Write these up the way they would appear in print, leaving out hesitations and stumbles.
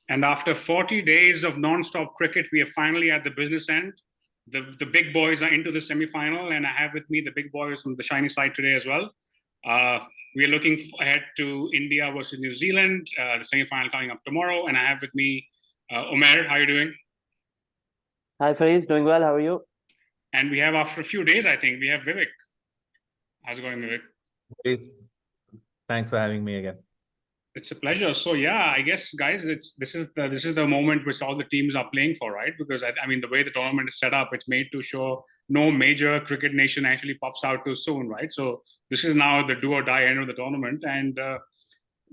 And after 40 days of non-stop cricket, we are finally at the business end. The big boys are into the semi-final, and I have with me the big boys from the shiny side today as well. We are looking ahead to India versus New Zealand, the semi-final coming up tomorrow. And I have with me Umair. How are you doing? Hi, Fariz. Doing well. How are you? And we have, after a few days, I think, we have Vivek. How's it going, Vivek? Please. Thanks for having me again. It's a pleasure. So yeah, I guess, guys, this is the moment which all the teams are playing for, right? Because I mean, the way the tournament is set up, it's made to show no major cricket nation actually pops out too soon, right? So this is now the do or die end of the tournament. And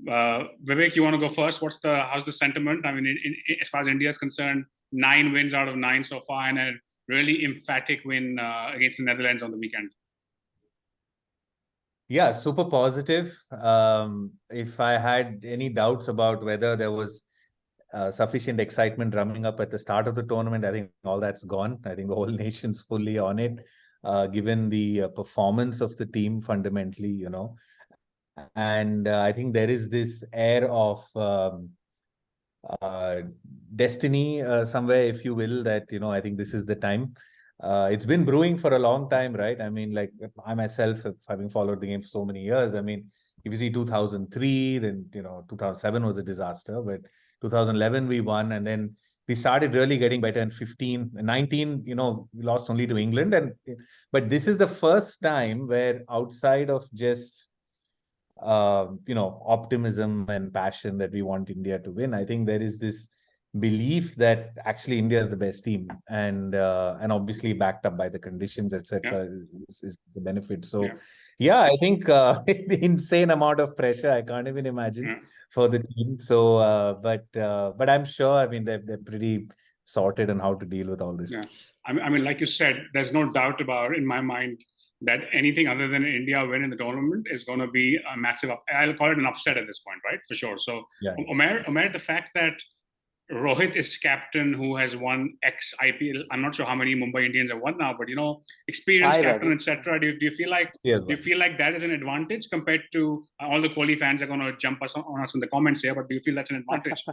Vivek, you want to go first? How's the sentiment? I mean, as far as India is concerned, 9 wins out of 9 so far, and a really emphatic win against the Netherlands on the weekend. Yeah, super positive. If I had any doubts about whether there was sufficient excitement drumming up at the start of the tournament, I think all that's gone. I think the whole nation's fully on it, given the performance of the team fundamentally, you know. And I think there is this air of destiny somewhere, if you will, that, you know, I think this is the time. It's been brewing for a long time, right? I mean, like, I myself, having followed the game for so many years, I mean, if you see 2003, then, you know, 2007 was a disaster, but 2011 we won, and then we started really getting better in 15, 19, you know, we lost only to England. But this is the first time where, outside of just, you know, optimism and passion that we want India to win, I think there is this belief that actually India is the best team, and obviously backed up by the conditions, etc. is a benefit. So yeah, I think the insane amount of pressure I can't even imagine for the team. So but I'm sure, I mean, they're pretty sorted on how to deal with all this. I mean, like you said, there's no doubt about it in my mind that anything other than India win in the tournament is going to be a massive I'll call it an upset at this point, right? For sure. So Umair, the fact that Rohit is captain who has won ex-IPL. I'm not sure how many Mumbai Indians have won now, but, you know, experienced captain, etc. Do you feel like that is an advantage compared to all the Kohli fans are going to jump on us in the comments here? But do you feel that's an advantage?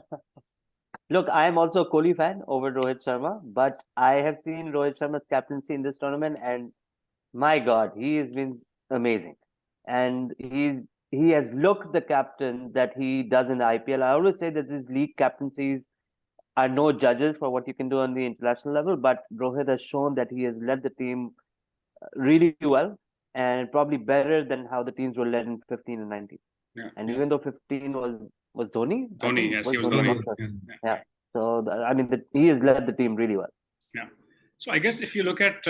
Look, I am also a Kohli fan over Rohit Sharma, but I have seen Rohit Sharma's captaincy in this tournament, and my God, he has been amazing, and he has looked the captain that he does in the IPL. I always say that these league captaincies are no judges for what you can do on the international level, but Rohit has shown that he has led the team really well, and probably better than how the teams were led in 15 and 19. And even though 15 was Dhoni? Dhoni, yes, he was Dhoni. Yeah. So, I mean, he has led the team really well. Yeah. So I guess if you look at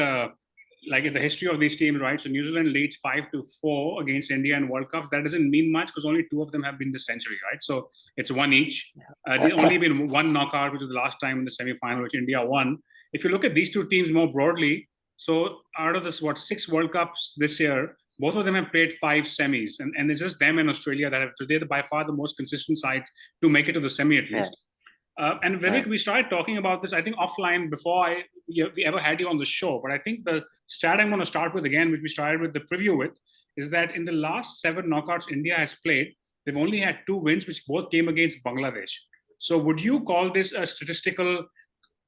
like in the history of these teams, right? So New Zealand leads 5-4 against India in World Cups. That doesn't mean much because only 2 of them have been this century, right? So it's 1 each. There's only been 1 knockout, which was the last time in the semi-final, which India won. If you look at these 2 teams more broadly, so out of this, 6 World Cups this year, both of them have played 5 semis. And it's just them and Australia that have, so they're by far the most consistent sides to make it to the semi at least. And Vivek, we started talking about this, I think, offline before we ever had you on the show. But I think the stat I'm going to start with again, which we started with the preview with, is that in the last 7 knockouts India has played, they've only had 2 wins, which both came against Bangladesh. So would you call this a statistical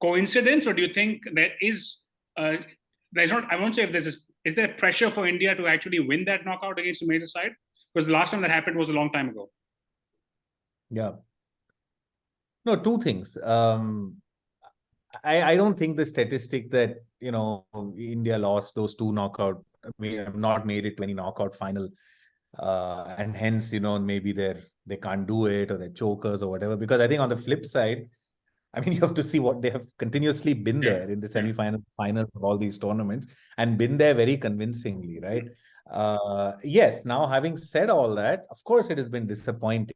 coincidence, or do you think there is, there's not, I won't say if there's, is there pressure for India to actually win that knockout against a major side? Because the last time that happened was a long time ago. Yeah. No, 2 things. I don't think the statistic that, you know, India lost those 2 knockout, we have not made it to any knockout final, and hence, you know, maybe they can't do it, or they're chokers or whatever. Because I think on the flip side, I mean, you have to see what they have continuously been there in the semi-final, final of all these tournaments, and been there very convincingly, right? Yes. Now, having said all that, of course, it has been disappointing.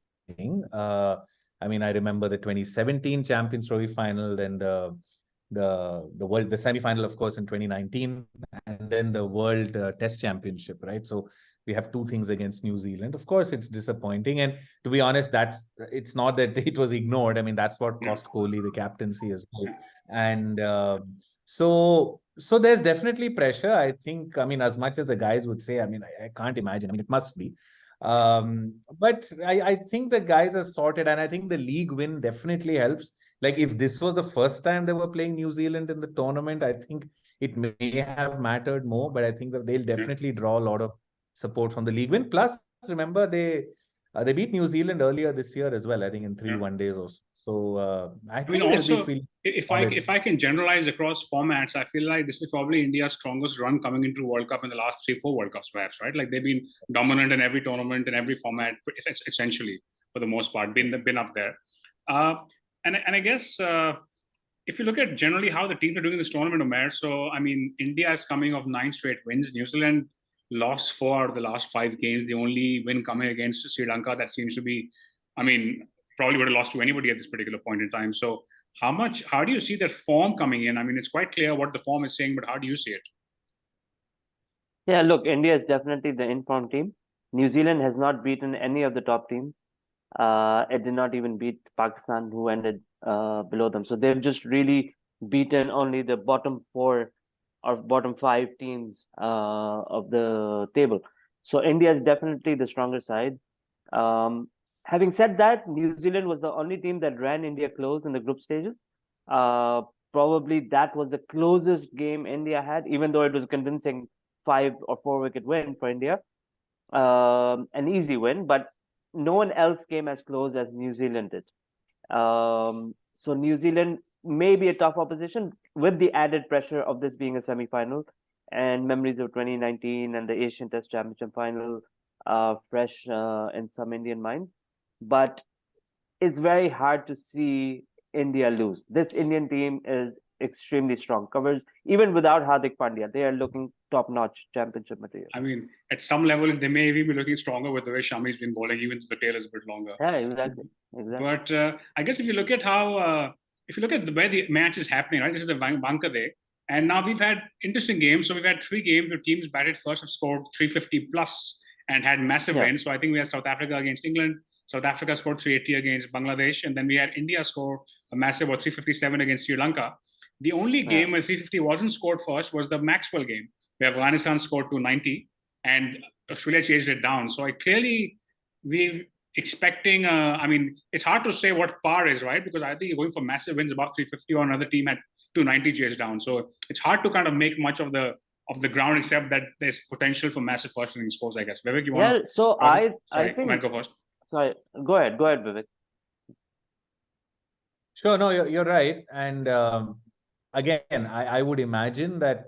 I mean, I remember the 2017 Champions Trophy final, then the semi-final, of course, in 2019, and then the World Test Championship, right? So we have 2 things against New Zealand. Of course, it's disappointing, and to be honest, it's not that it was ignored. I mean, that's what cost Kohli the captaincy as well. And so there's definitely pressure. I think, I mean, as much as the guys would say, I mean, I can't imagine. I mean, it must be. But I think the guys are sorted, and I think the league win definitely helps. Like if this was the first time they were playing New Zealand in the tournament, I think it may have mattered more, but I think that they'll definitely draw a lot of support from the league win. Plus, remember they beat New Zealand earlier this year as well, I think in 3 1-days or so. So I think they'll also, be feeling if I can generalize across formats, I feel like this is probably India's strongest run coming into World Cup in the last 3-4 World Cups, perhaps, right? Like they've been dominant in every tournament, in every format, essentially, for the most part, been up there. And I guess if you look at generally how the teams are doing in this tournament, Umair, so I mean, India is coming off 9 straight wins. New Zealand lost 4 out of the last 5 games. The only win coming against Sri Lanka, that seems to be, I mean, probably would have lost to anybody at this particular point in time. So how do you see that form coming in? I mean, it's quite clear what the form is saying, but how do you see it? Yeah, look, India is definitely the informed team. New Zealand has not beaten any of the top teams. It did not even beat Pakistan, who ended below them. So they've just really beaten only the bottom 4 or bottom 5 teams of the table. So India is definitely the stronger side. Having said that, New Zealand was the only team that ran India close in the group stages. Probably that was the closest game India had, even though it was a convincing 5 or 4 wicket win for India. An easy win, but no one else came as close as New Zealand did. So New Zealand may be a tough opposition with the added pressure of this being a semi-final and memories of 2019 and the Asian Test Championship final fresh in some Indian minds. But it's very hard to see India lose. This Indian team is extremely strong. Covers even without Hardik Pandya, they are looking top-notch championship material. I mean, at some level, they may even be looking stronger with the way Shami's been bowling, even though the tail is a bit longer. Yeah, exactly. But I guess if you look at the way the match is happening, right? This is the Wankhede, and now we've had interesting games. So we've had 3 games where teams batted first have scored 350 plus and had massive wins. So I think we had South Africa against England. South Africa scored 380 against Bangladesh, and then we had India score a massive 357 against Sri Lanka. The only game where 350 wasn't scored first was the Maxwell game, where Afghanistan scored 290 and Australia chased it down. So we're expecting, I mean, it's hard to say what par is, right? Because I think you're going for massive wins above 350 or another team at 290 chased down. So it's hard to kind of make much of the ground, except that there's potential for massive first inning scores, I guess. Vivek, you want to? Yeah, so I think. Go first. Sorry, go ahead, Vivek. Sure, no, you're right. And again, I would imagine that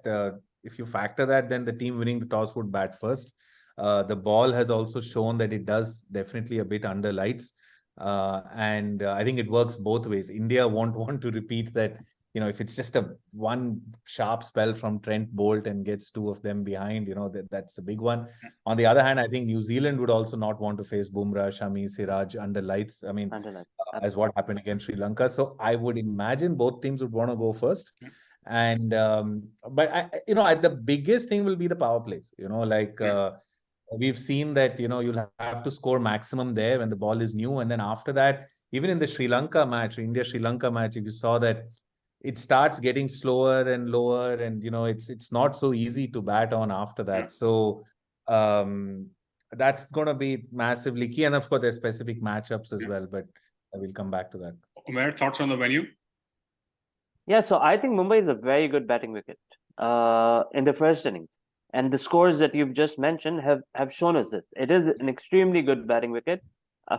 if you factor that, then the team winning the toss would bat first. The ball has also shown that it does definitely a bit under lights. And I think it works both ways. India won't want to repeat that, if it's just one sharp spell from Trent Bolt and gets 2 of them behind, that's a big one. On the other hand, I think New Zealand would also not want to face Bumrah, Shami, Siraj under lights. I mean, as what happened against Sri Lanka. So I would imagine both teams would want to go first. And but the biggest thing will be the power plays. We've seen that you'll have to score maximum there when the ball is new, and then after that, even in the Sri Lanka match, India-Sri Lanka match, if you saw that it starts getting slower and lower, and it's not so easy to bat on after that. So that's going to be massively key, and of course there's specific matchups as well, but I will come back to that. Umair, thoughts on the venue? Yeah, so I think Mumbai is a very good batting wicket in the first innings. And the scores that you've just mentioned have shown us this. It is an extremely good batting wicket,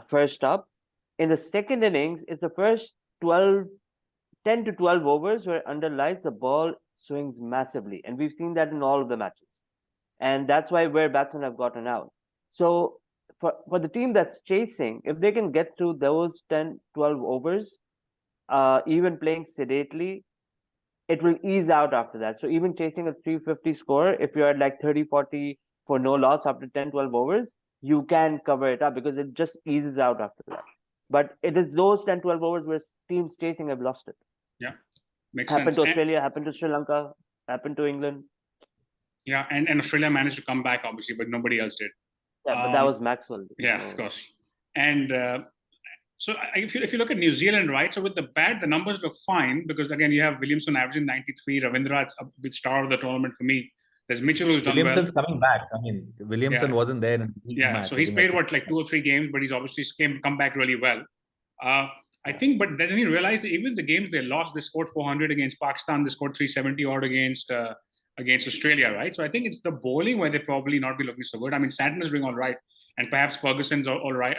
first up. In the second innings, it's the first 10 to 12 overs where under lights, the ball swings massively. And we've seen that in all of the matches. And that's where batsmen have gotten out. So for the team that's chasing, if they can get through those 10, 12 overs, even playing sedately, it will ease out after that. So even chasing a 350 score, if you're at like 30-40 for no loss after 10-12 overs, you can cover it up because it just eases out after that. But it is those 10-12 overs where teams chasing have lost it. Yeah, makes happened sense. To Australia, happened to Sri Lanka, happened to England. Yeah, and Australia managed to come back, obviously, but nobody else did. Yeah, but that was Maxwell. Yeah, of course. And so if you look at New Zealand, right, so with the bat, the numbers look fine because, again, you have Williamson averaging 93, Ravindra, it's a bit star of the tournament for me. There's Mitchell who's done well. Williamson's coming back. I mean, Williamson wasn't there in the match. So he's played like 2 or 3 games, but he's obviously come back really well. I think, but then he realized that even the games they lost, they scored 400 against Pakistan, they scored 370 odd against Australia, right? So I think it's the bowling where they probably not be looking so good. I mean, Santner's doing all right, and perhaps Ferguson's all right,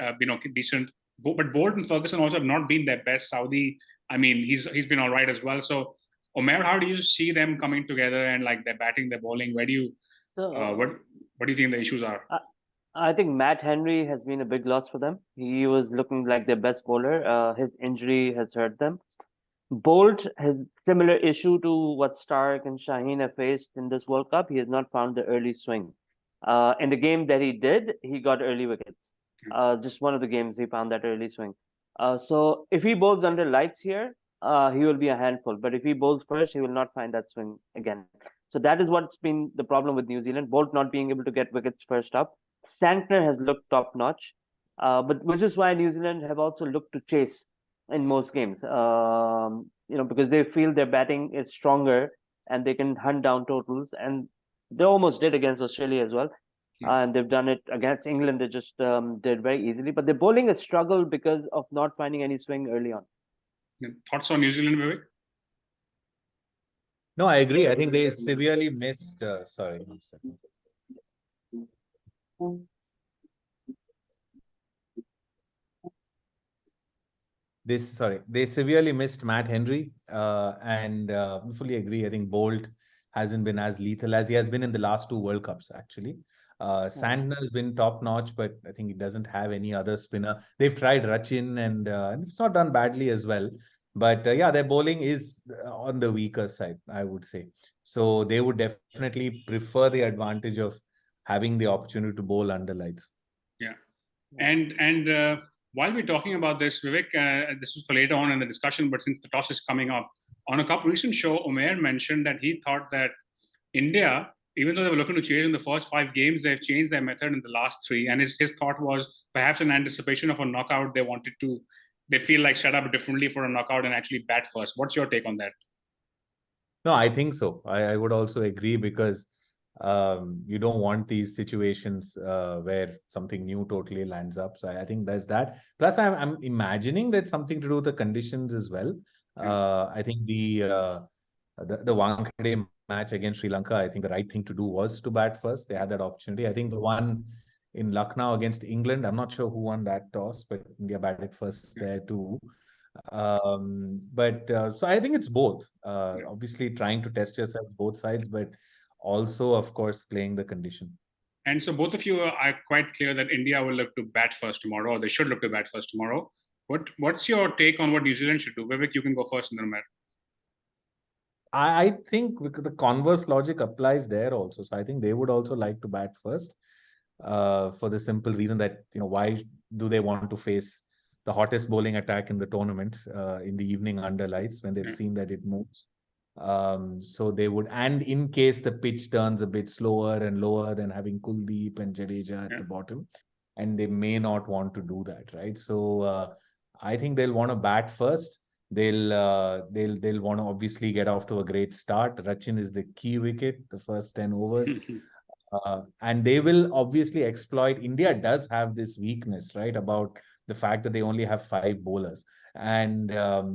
decent. But Bolt and Ferguson also have not been their best. Saudi, I mean, he's been all right as well. So Umair, how do you see them coming together and like their batting, their bowling? Where do you what do you think the issues are? I think Matt Henry has been a big loss for them. He was looking like their best bowler. His injury has hurt them. Bolt has similar issue to what Stark and Shaheen have faced in this World Cup. He has not found the early swing. In the game that he did, he got early wickets. Just one of the games he found that early swing. So if he bowls under lights here, he will be a handful. But if he bowls first, he will not find that swing again. So that is what's been the problem with New Zealand. Bolt not being able to get wickets first up. Santner has looked top notch, but which is why New Zealand have also looked to chase in most games. Because they feel their batting is stronger and they can hunt down totals, and they almost did against Australia as well. And they've done it against England. They just did very easily, but their bowling has struggled because of not finding any swing early on. Thoughts on New Zealand, Vivek? No, I agree. I think they severely missed. Sorry, one second. They severely missed Matt Henry, and fully agree. I think Bolt hasn't been as lethal as he has been in the last 2 World Cups, actually. Santner has been top notch, but I think he doesn't have any other spinner. They've tried Rachin, and it's not done badly as well. But their bowling is on the weaker side, I would say. So they would definitely prefer the advantage of having the opportunity to bowl under lights. Yeah. And while we're talking about this, Vivek, this was for later on in the discussion, but since the toss is coming up, on a recent show, Umair mentioned that he thought that India, even though they were looking to change in the first 5 games, they've changed their method in the last 3. And his thought was perhaps in anticipation of a knockout, they feel like set up differently for a knockout and actually bat first. What's your take on that? No, I think so. I would also agree, because you don't want these situations where something new totally lands up. So I think there's that. Plus, I'm imagining that's something to do with the conditions as well. I think the Wankhede match against Sri Lanka, I think the right thing to do was to bat first. They had that opportunity. I think the one in Lucknow against England, I'm not sure who won that toss, but India batted first there too. So I think it's both. Obviously trying to test yourself both sides, but also, of course, playing the condition. And so both of you are quite clear that India will look to bat first tomorrow, or they should look to bat first tomorrow. What's your take on what New Zealand should do? Vivek, you can go first in the matter. I think the converse logic applies there also. So I think they would also like to bat first, for the simple reason that, why do they want to face the hottest bowling attack in the tournament in the evening under lights when they've seen that it moves? So they would, and in case the pitch turns a bit slower and lower, than having Kuldeep and Jadeja at the bottom, and they may not want to do that, right? So I think they'll want to bat first. They'll want to obviously get off to a great start. Rachin is the key wicket, the first 10 overs. And they will obviously exploit. India does have this weakness, right, about the fact that they only have 5 bowlers. And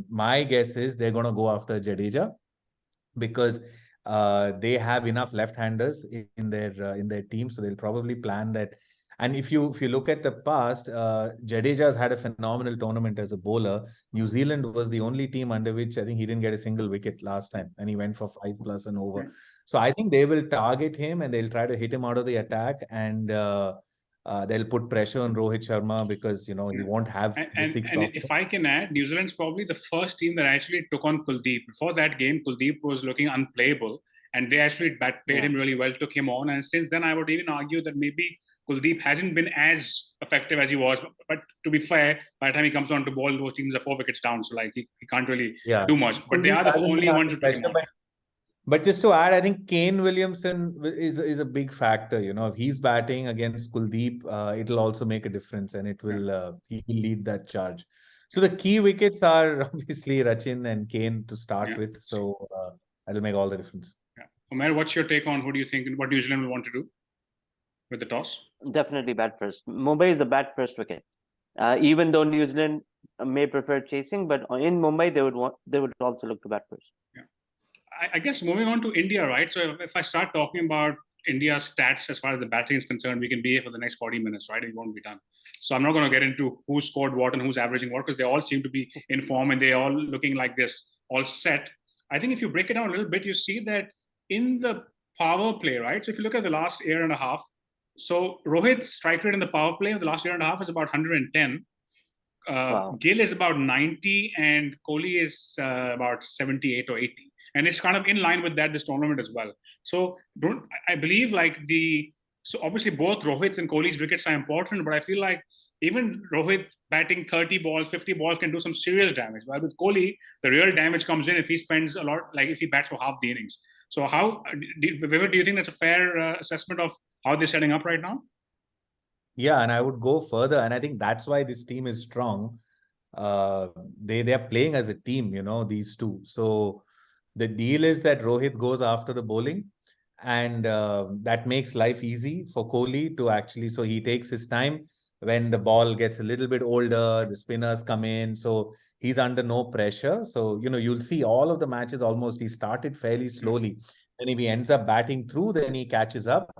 my guess is they're going to go after Jadeja, because they have enough left-handers in their team. So they'll probably plan that. And if you look at the past, Jadeja has had a phenomenal tournament as a bowler. New Zealand was the only team under which I think he didn't get a single wicket last time, and he went for 5+ and over. So I think they will target him and they'll try to hit him out of the attack, and they'll put pressure on Rohit Sharma, because he won't have the 6th option. If I can add, New Zealand's probably the first team that actually took on Kuldeep. Before that game, Kuldeep was looking unplayable, and they actually played him really well, took him on. And since then, I would even argue that maybe Kuldeep hasn't been as effective as he was. But to be fair, by the time he comes on to bowl, those teams are 4 wickets down. So he can't really do much. But they are the only ones who took him on. But just to add, I think Kane Williamson is a big factor. If he's batting against Kuldeep, it'll also make a difference, and it will he will lead that charge. So the key wickets are obviously Rachin and Kane to start with. So that'll make all the difference. Umair, what's your take on who do you think what New Zealand will want to do with the toss? Definitely bat first. Mumbai is the bat first wicket. Even though New Zealand may prefer chasing, but in Mumbai they would also look to bat first. Yeah. I guess moving on to India, right? So if I start talking about India's stats as far as the batting is concerned, we can be here for the next 40 minutes, right? It won't be done. So I'm not going to get into who scored what and who's averaging what, because they all seem to be in form and they're all looking like this, all set. I think if you break it down a little bit, you see that in the power play, right? So if you look at the last year and a half, so Rohit's strike rate in the power play of the last year and a half is about 110. Wow. Gill is about 90 and Kohli is about 78 or 80. And it's kind of in line with that this tournament as well. So I believe so obviously both Rohit and Kohli's wickets are important, but I feel like even Rohit batting 30 balls, 50 balls can do some serious damage. While with Kohli, the real damage comes in if he spends a lot, like if he bats for half the innings. So Vivek, do you think that's a fair assessment of how they're setting up right now? Yeah, and I would go further, and I think that's why this team is strong. They are playing as a team, these two. So the deal is that Rohit goes after the bowling, and that makes life easy for Kohli to actually. So he takes his time when the ball gets a little bit older, the spinners come in, so he's under no pressure. So you'll see all of the matches almost. He started fairly slowly, and if he ends up batting through, then he catches up,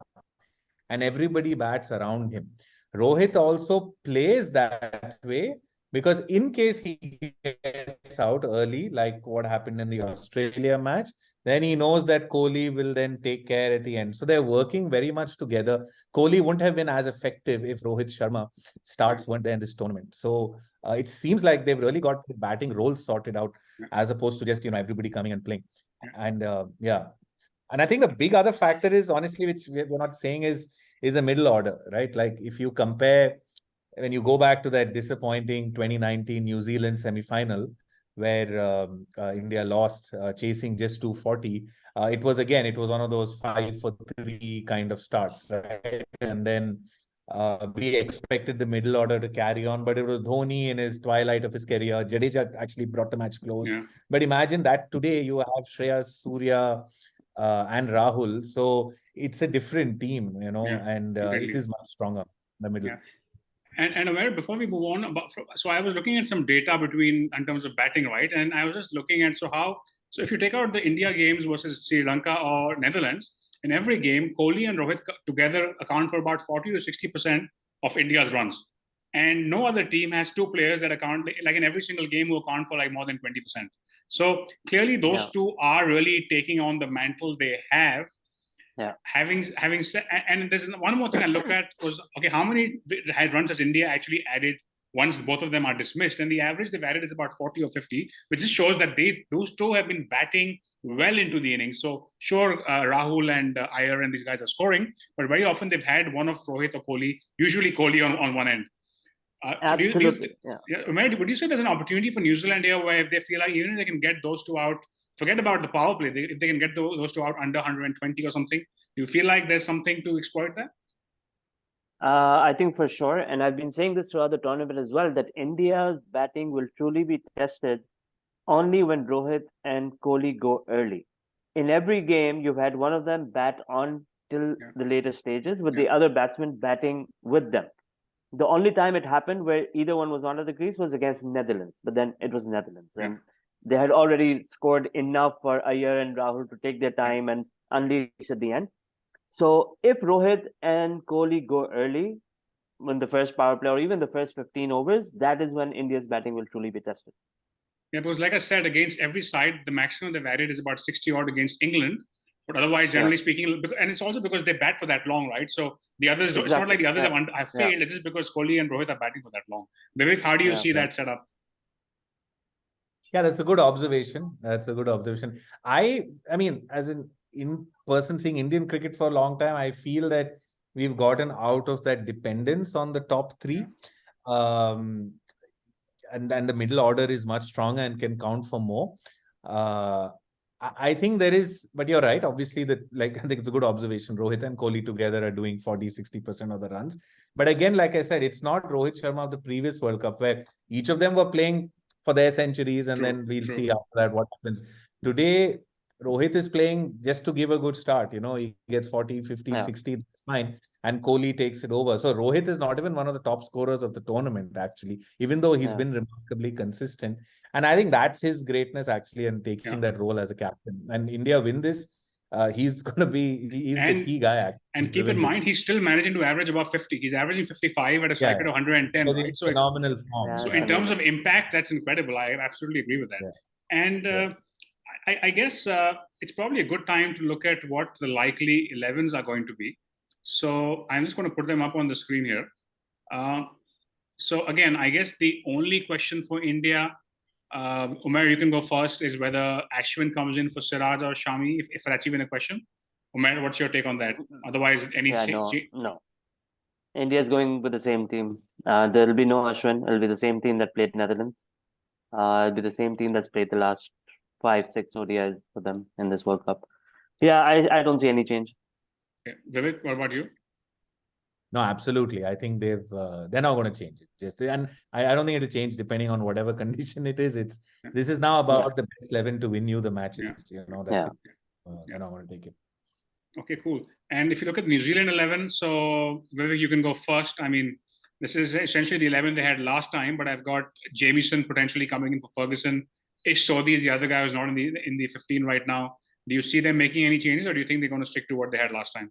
and everybody bats around him. Rohit also plays that way because in case he gets out early, like what happened in the Australia match, then he knows that Kohli will then take care at the end. So they're working very much together. Kohli wouldn't have been as effective if Rohit Sharma weren't there in this tournament. So it seems like they've really got the batting roles sorted out as opposed to just, everybody coming and playing. And yeah. And I think the big other factor is, honestly, which we're not saying is a middle order, right? Like if you compare, when you go back to that disappointing 2019 New Zealand semi-final, where India lost chasing just 240, it was one of those 5 for 3 kind of starts, right? And then we expected the middle order to carry on, but it was Dhoni in his twilight of his career. Jadeja actually brought the match close. Yeah. But imagine that today you have Shreyas, Surya, and Rahul. So it's a different team, and it is much stronger in the middle. Yeah. And Umair, before we move on, so I was looking at some data in terms of batting, right? And I was just looking at so if you take out the India games versus Sri Lanka or Netherlands, in every game, Kohli and Rohit together account for about 40 to 60% of India's runs. And no other team has 2 players that account, like in every single game, who account for like more than 20%. So clearly those two are really taking on the mantle they have. Yeah. Having said, and there's one more thing I look at was, okay, how many runs has India actually added once both of them are dismissed? And the average they've added is about 40 or 50, which just shows that those two have been batting well into the innings. So sure, Rahul and Iyer and these guys are scoring, but very often they've had one of Rohit or Kohli, usually Kohli on one end. Absolutely. Umair, would you say there's an opportunity for New Zealand here where if they feel like even if they can get those two out, forget about the power play, if they can get those two out under 120 or something, do you feel like there's something to exploit there? I think for sure, and I've been saying this throughout the tournament as well, that India's batting will truly be tested only when Rohit and Kohli go early. In every game, you've had one of them bat on till the later stages with the other batsman batting with them. The only time it happened where either one was onto the crease was against Netherlands, but then it was Netherlands. And they had already scored enough for Iyer and Rahul to take their time and unleash at the end. So if Rohit and Kohli go early in the first power play or even the first 15 overs, that is when India's batting will truly be tested. Yeah, because like I said, against every side, the maximum they've added is about 60 odd against England. But otherwise, generally speaking, and it's also because they bat for that long, right? So the others, it's not like the others have failed. It's just because Kohli and Rohit are batting for that long. Vivek, how do you see that setup? Yeah, that's a good observation. I mean, as an in-person seeing Indian cricket for a long time, I feel that we've gotten out of that dependence on the top 3. And the middle order is much stronger and can count for more. I think there is, but you're right. Obviously, I think it's a good observation. Rohit and Kohli together are doing 40-60% of the runs. But again, like I said, it's not Rohit Sharma of the previous World Cup where each of them were playing for their centuries, and then we'll see after that what happens. Today, Rohit is playing just to give a good start. He gets 40, 50, Yeah. 60, that's fine. And Kohli takes it over. So Rohit is not even one of the top scorers of the tournament, actually, even though he's Yeah. been remarkably consistent. And I think that's his greatness, actually, and taking that role as a captain. And India win this, he's going to be, he's the key guy, actually. And keep in mind, he's still managing to average above 50. He's averaging 55 at a strike rate of 110, right? So, phenomenal form. Yeah, so it's in terms amazing. of impact, that's incredible. I absolutely agree with that. Yeah. And I guess it's probably a good time to look at what the likely 11s are going to be. So I'm just going to put them up on the screen here. So again, I guess the only question for India, Umair, you can go first, is whether Ashwin comes in for Siraj or Shami, if that's even a question. Umair, what's your take on that? Otherwise, any No. India's going with the same team. There'll be no Ashwin. It'll be the same team that played Netherlands. It'll be the same team that's played the last 5-6 ODIs for them in this World Cup. Yeah, I don't see any change. Okay. Vivek, what about you? No, absolutely. I think they're not going to change it. And I don't think it'll change depending on whatever condition it is. This is now about the best 11 to win you the matches. That's it. They're not going to take it. Okay, cool. And if you look at New Zealand 11, so Vivek, you can go first. I mean, this is essentially the 11 they had last time, but I've got Jamieson potentially coming in for Ferguson. Ish Sodhi is the other guy who's not in the 15 right now. Do you see them making any changes, or do you think they're going to stick to what they had last time?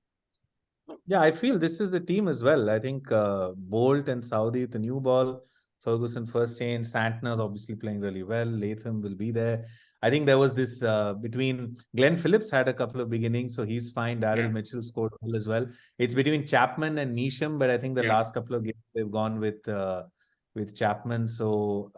Yeah, I feel this is the team as well. I think Bolt and Saudi with the new ball, Ferguson first change, Santner's obviously playing really well. Latham will be there. I think there was this between Glenn Phillips had a couple of big innings, so he's fine. Daryl Mitchell scored well as well. It's between Chapman and Neesham, but I think the last couple of games they've gone with Chapman. So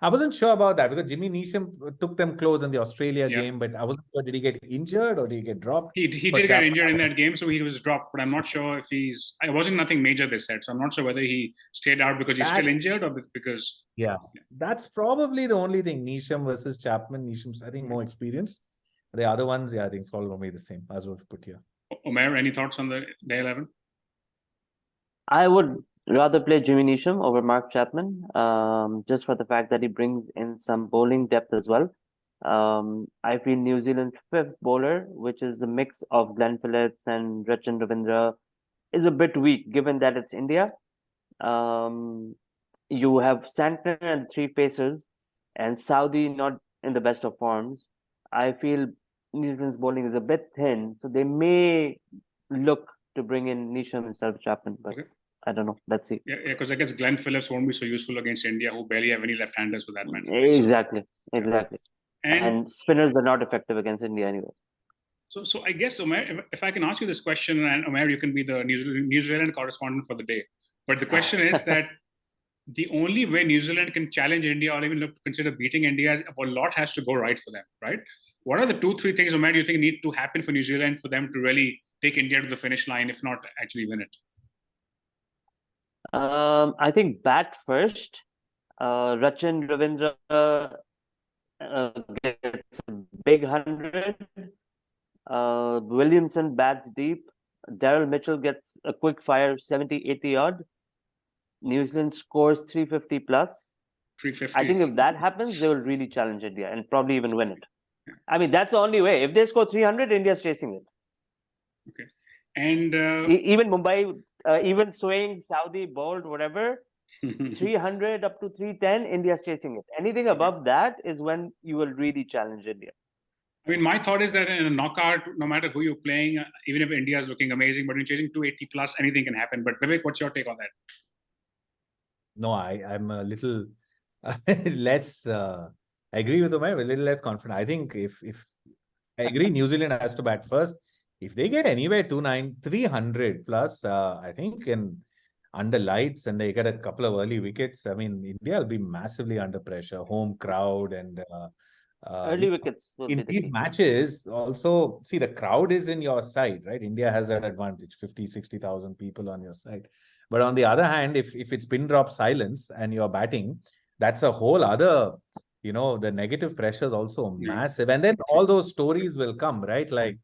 I wasn't sure about that because Jimmy Neesham took them close in the Australia game, but I wasn't sure, did he get injured or did he get dropped? He did get injured in that game, so he was dropped, but I'm not sure if it wasn't nothing major they said, so I'm not sure whether he stayed out because he's still injured or because... Yeah, that's probably the only thing. Neesham versus Chapman. Neesham's, I think, more experienced. The other ones, I think it's all going to be the same as we've put here. Umair, any thoughts on the day 11? I would rather play Jimmy Neesham over Mark Chapman, just for the fact that he brings in some bowling depth as well. I feel New Zealand's fifth bowler, which is a mix of Glenn Phillips and Rachin Ravindra, is a bit weak given that it's India. You have Santner and three pacers, and Saudi not in the best of forms. I feel New Zealand's bowling is a bit thin, so they may look to bring in Neesham instead of Chapman, but I don't know. Let's see. Yeah, because I guess Glenn Phillips won't be so useful against India, who barely have any left-handers for that matter. Exactly. And spinners are not effective against India anyway. So I guess, Umair, if I can ask you this question, and Umair, you can be the New Zealand correspondent for the day. But the question is that the only way New Zealand can challenge India or even look to consider beating India is a lot has to go right for them, right? What are the 2-3 things, Umair, do you think need to happen for New Zealand for them to really take India to the finish line, if not actually win it? I think bat first. Rachin Ravindra gets a big 100. Williamson bats deep. Daryl Mitchell gets a quick fire 70-80 odd. New Zealand scores 350 plus. 350. I think if that happens, they will really challenge India and probably even win it. I mean, that's the only way. If they score 300, India's chasing it. Okay. And even Mumbai, even swing, Saudi, Bolt, whatever, 300 up to 310, India's chasing it. Anything above that is when you will really challenge India. I mean, my thought is that in a knockout, no matter who you're playing, even if India is looking amazing, but when you're chasing 280 plus, anything can happen. But Vivek, what's your take on that? No, I'm a little less. I agree with Umair, a little less confident. I think if I agree, New Zealand has to bat first. If they get anywhere 300 plus, I think under lights and they get a couple of early wickets, I mean, India will be massively under pressure. Home crowd and early wickets in these matches also, see, the crowd is in your side, right? India has that advantage, 50-60,000 people on your side. But on the other hand, if it's pin drop silence and you're batting, that's a whole other, the negative pressure is also massive. And then all those stories will come, right? Like,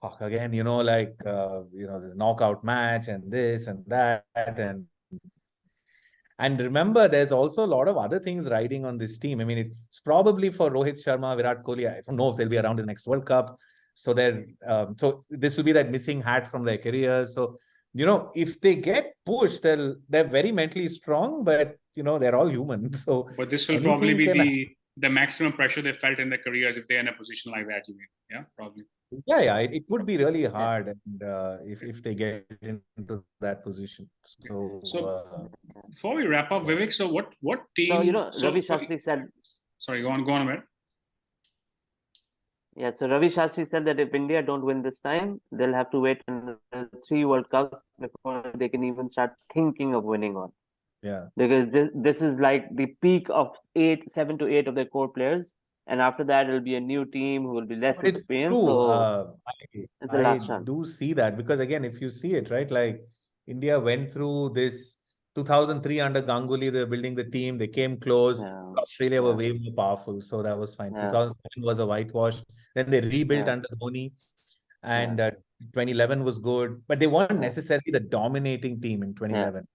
fuck again, the knockout match and this and that. And And remember, there's also a lot of other things riding on this team. I mean, it's probably for Rohit Sharma, Virat Kohli. I don't know if they'll be around in the next World Cup. So so this will be that missing hat from their careers. So, if they get pushed, they're very mentally strong, but they're all human. So but this will probably anything be can the maximum pressure they felt in their careers if they're in a position like that. You mean? Yeah, probably. Yeah, it would be really hard, and if they get into that position. So, So before we wrap up, Vivek, so what So, team? Ravi Shastri said, Sorry, go on, Amir. yeah, so Ravi Shastri said that if India don't win this time, they'll have to wait until 3 World Cups before they can even start thinking of winning one. yeah. Because this is like the peak of 7 to 8 of their core players. And after that, it'll be a new team who will be less But it's experienced. true. So it's the I last chance. do see that because again, if you see it, right, like India went through this 2003 under Ganguly, they were building the team, they came close. Yeah. Australia were Yeah. way more powerful, so that was fine. Yeah. 2007 was a whitewash. Then they rebuilt Yeah. under Dhoni, and 2011 was good, but they weren't necessarily the dominating team in 2011.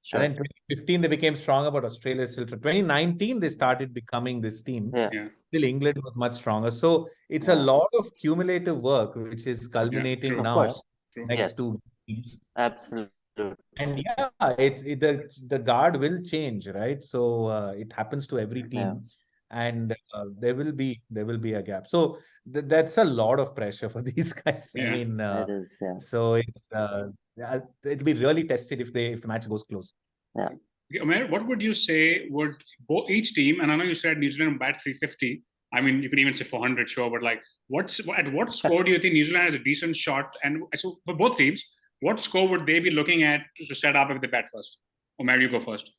Sure. And then 2015, they became stronger, but Australia still. 2019, they started becoming this team. Yeah. Still, England was much stronger. So it's a lot of cumulative work, which is culminating true. now Of course. next to teams. Absolutely. And yeah, the guard will change, right? So it happens to every team, and there will be a gap. So that's a lot of pressure for these guys. I mean, It is. Yeah. so it'll be really tested if the match goes close. Yeah. Umair, what would you say would each team, and I know you said New Zealand bat 350. I mean, you could even say 400, sure, but like, at what score do you think New Zealand has a decent shot? And so for both teams, what score would they be looking at to set up if they bat first? Umair, you go first.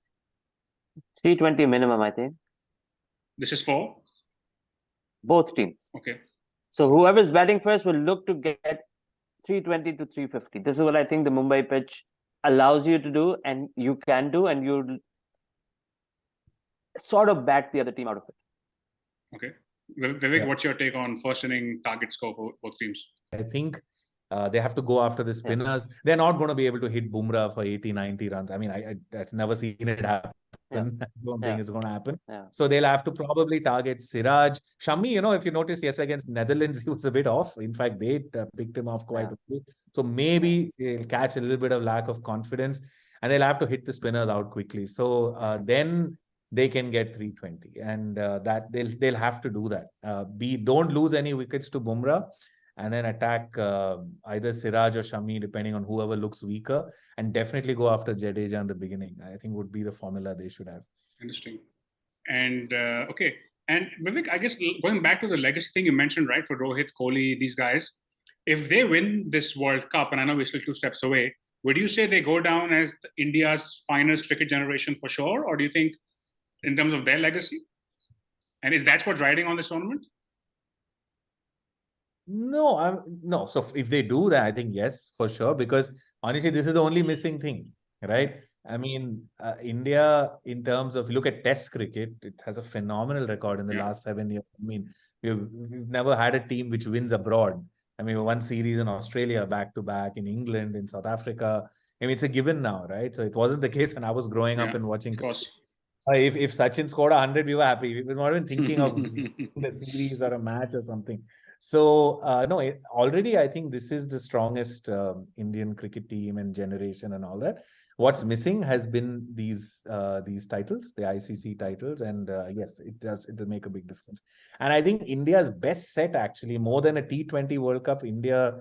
320 minimum, I think. This is for both teams. Okay. So whoever's batting first will look to get 320 to 350. This is what I think the Mumbai pitch allows you to do, and you can do, and you sort of bat the other team out of it. Okay. Vivek, what's your take on first inning target score for both teams? I think they have to go after the spinners. They're not going to be able to hit Bumrah for 80, 90 runs. I mean, I've never seen it happen. I don't think it's going to happen. So they'll have to probably target Siraj. Shami, if you noticed yesterday against Netherlands, he was a bit off. In fact, they picked him off quite a few. So maybe they'll catch a little bit of lack of confidence, and they'll have to hit the spinners out quickly. So then they can get 320, and that they'll have to do that. Don't lose any wickets to Bumrah, and then attack either Siraj or Shami, depending on whoever looks weaker, and definitely go after Jadeja in the beginning. I think would be the formula they should have. Interesting. And okay. And Vivek, I guess going back to the legacy thing you mentioned, right, for Rohit, Kohli, these guys, if they win this World Cup, and I know we're still 2 steps away, would you say they go down as India's finest cricket generation for sure? Or do you think in terms of their legacy? And is that what's riding on this tournament? No. So if they do that, I think yes, for sure. Because honestly, this is the only missing thing, right? I mean, India, in terms of look at Test cricket, it has a phenomenal record in the last 7 years. I mean, we've never had a team which wins abroad. I mean, one series in Australia back to back, in England, in South Africa. I mean, it's a given now, right? So it wasn't the case when I was growing up and watching. Of course. If Sachin scored 100, we were happy. We were not even thinking of the series or a match or something. So no, already I think this is the strongest Indian cricket team and generation and all that. What's missing has been these titles, the ICC titles, and yes, it'll make a big difference. And I think India's best set, actually, more than a T20 World Cup, India,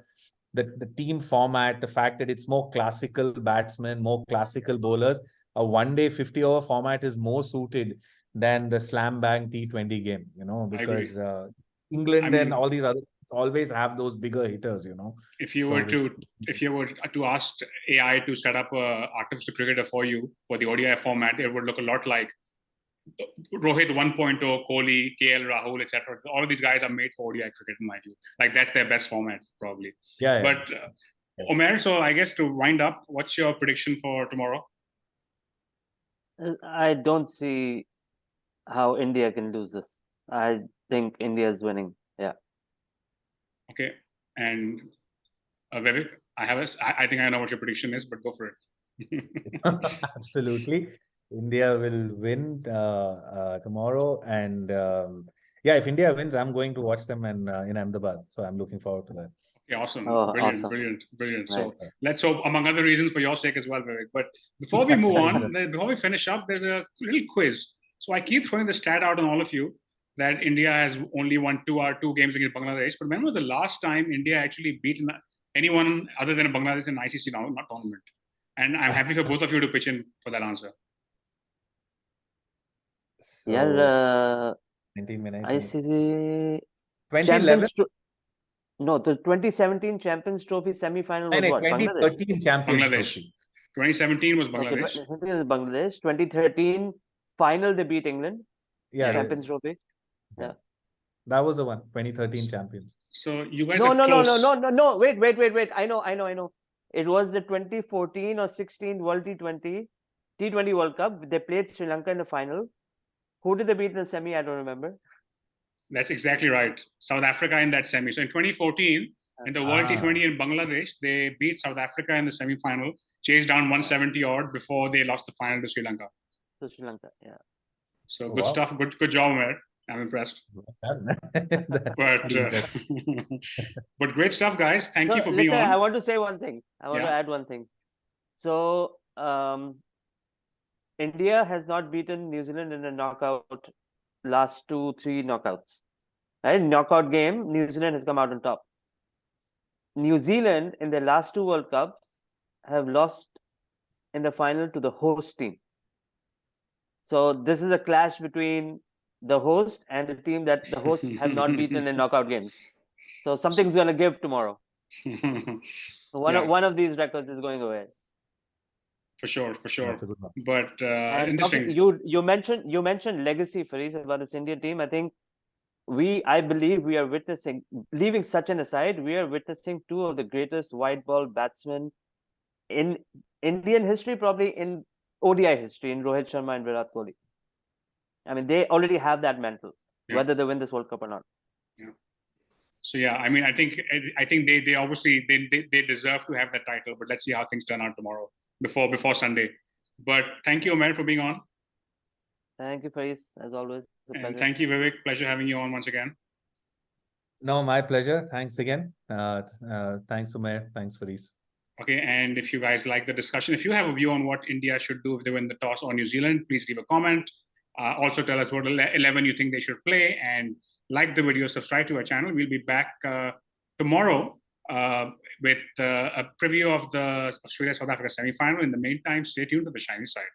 the team format, the fact that it's more classical batsmen, more classical bowlers, a one-day 50-over format is more suited than the slam bang T20 game, because England and all these other always have those bigger hitters, If you were to ask AI to set up a artificial cricketer for you for the ODI format, it would look a lot like Rohit 1.0, Kohli, KL, Rahul, etc. All of these guys are made for ODI cricket, in my view. Like that's their best format, probably. But Umair, so I guess to wind up, what's your prediction for tomorrow? I don't see how India can lose this. I think India is winning. Yeah. Okay. And Vivek, I think I know what your prediction is, but go for it. Absolutely. India will win tomorrow, and yeah, if India wins, I'm going to watch them in Ahmedabad. So I'm looking forward to that. Okay, awesome. Oh, Brilliant, awesome. brilliant, brilliant. Nice. So let's hope, among other reasons, for your sake as well, Vivek. But before we move on, before we finish up, there's a little quiz. So I keep throwing the stat out on all of you that India has only won two games against Bangladesh. But when was the last time India actually beaten anyone other than Bangladesh in ICC not tournament? And I'm happy for both of you to pitch in for that answer. So, Yeah, 19 ICC 2011. No, the 2017 Champions Trophy semi-final was what? 2013 Champions Bangladesh. Trophy. 2017 was Bangladesh. Okay, 2017 is Bangladesh. 2013 final they beat England. Yeah, Champions Trophy. Yeah. That was the one. 2013 champions. So you guys No. are close. No. Wait. I know. It was the 2014 or 16 World T20 World Cup. They played Sri Lanka in the final. Who did they beat in the semi? I don't remember. That's exactly right. South Africa in that semi. So in 2014, in the World T20 in Bangladesh, they beat South Africa in the semi-final, chased down 170 odd before they lost the final to Sri Lanka. To Sri Lanka, yeah. So good stuff. Good job, Umair. I'm impressed. But great stuff, guys. Thank you for being on. I want to say one thing. I want to add one thing. So India has not beaten New Zealand in a knockout last 2-3 knockouts. Right? Knockout game, New Zealand has come out on top. New Zealand in their last 2 World Cups have lost in the final to the host team. So this is a clash between the host and the team that the hosts have not beaten in knockout games. So something's going to give tomorrow. One of these records is going away. For sure. That's a good one. But interesting. You mentioned legacy, Faris, about this Indian team. I think I believe we are witnessing, leaving Sachin aside, we are witnessing 2 of the greatest white ball batsmen in Indian history, probably in ODI history, in Rohit Sharma and Virat Kohli. I mean, they already have that mantle, whether they win this World Cup or not. Yeah. So yeah, I mean, I think they obviously they deserve to have that title, but let's see how things turn out tomorrow before Sunday. But thank you, Umair, for being on. Thank you, Faris, as always. And thank you, Vivek. Pleasure having you on once again. No, my pleasure. Thanks again. Thanks, Umair. Thanks, Faris. Okay, and if you guys like the discussion, if you have a view on what India should do if they win the toss on New Zealand, please leave a comment. Also tell us what 11 you think they should play, and like the video, subscribe to our channel. We'll be back tomorrow with a preview of the Australia-South Africa semi-final. In the meantime, stay tuned to the shiny side.